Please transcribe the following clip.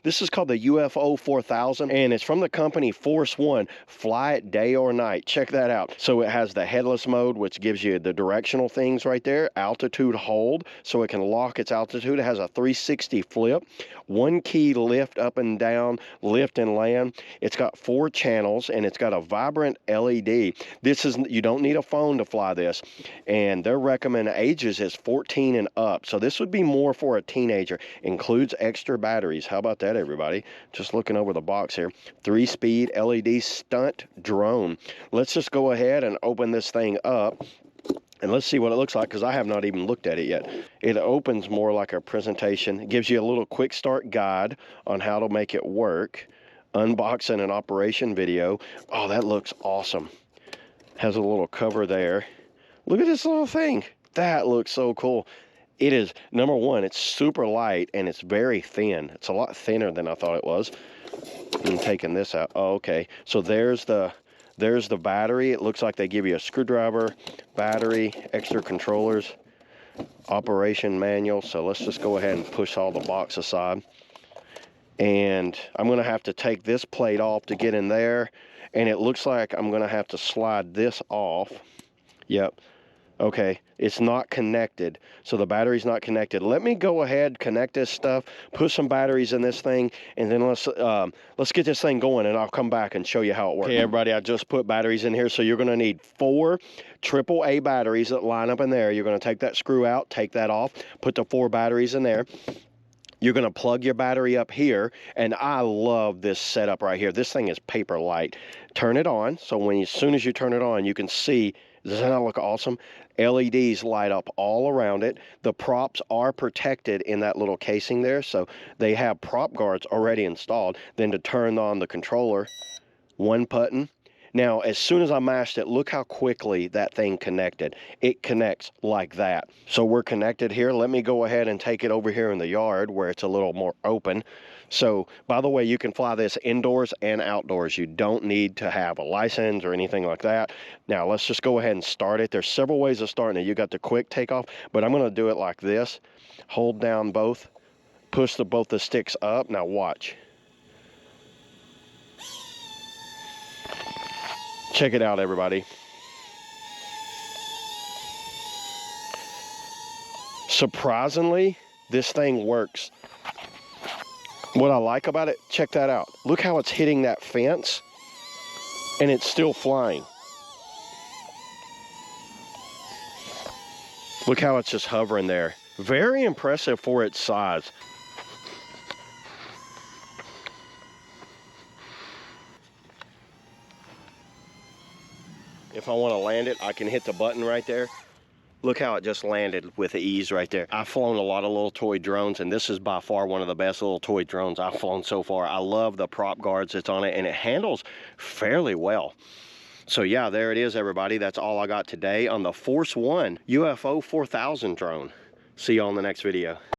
This is called the UFO 4000, and it's from the company Force1. Fly it day or night. Check that out. So it has the headless mode, which gives you the directional things right there, altitude hold, so it can lock its altitude. It has a 360 flip, one key lift up and down, lift and land. It's got 4 channels, and it's got a vibrant LED. You don't need a phone to fly this, and their recommended ages is 14 and up. So this would be more for a teenager. Includes extra batteries. How about that, everybody? Just looking over the box here. 3-speed LED stunt drone. Let's just go ahead and open this thing up, and let's see what it looks like, because I have not even looked at it yet. It opens more like a presentation. It gives you a little quick start guide on how to make it work. Unboxing and operation video. Oh, that looks awesome. Has a little cover there. Look at this little thing. That looks so cool. It is, number one, it's super light and it's very thin. It's a lot thinner than I thought it was. I'm taking this out. Oh, okay. So there's the battery. It looks like they give you a screwdriver, battery, extra controllers, operation manual. So let's just go ahead and push all the box aside. And I'm going to have to take this plate off to get in there. And it looks like I'm going to have to slide this off. Yep. Okay, it's not connected, so the battery's not connected. Let me go ahead, connect this stuff, put some batteries in this thing, and then let's get this thing going, and I'll come back and show you how it works. Okay, everybody, I just put batteries in here, so you're going to need 4 AAA batteries that line up in there. You're going to take that screw out, take that off, put the 4 batteries in there. You're going to plug your battery up here, and I love this setup right here. This thing is paper light. Turn it on, so as soon as you turn it on, you can see. Does that not look awesome? LEDs light up all around it. The props are protected in that little casing there, so they have prop guards already installed. Then to turn on the controller, 1 button. Now, as soon as I mashed it, look how quickly that thing connected. It connects like that. So we're connected here. Let me go ahead and take it over here in the yard where it's a little more open. So, by the way, you can fly this indoors and outdoors. You don't need to have a license or anything like that. Now, let's just go ahead and start it. There's several ways of starting it. You got the quick takeoff, but I'm going to do it like this. Hold down both, push both the sticks up. Now, watch. Check it out, everybody. Surprisingly, this thing works. What I like about it, check that out. Look how it's hitting that fence, and it's still flying. Look how it's just hovering there. Very impressive for its size. If I want to land it, I can hit the button right there. Look how it just landed with ease right there. I've flown a lot of little toy drones, and this is by far one of the best little toy drones I've flown so far. I love the prop guards that's on it, and it handles fairly well. So yeah, there it is, everybody. That's all I got today on the Force1 UFO 4000 drone. See you on the next video.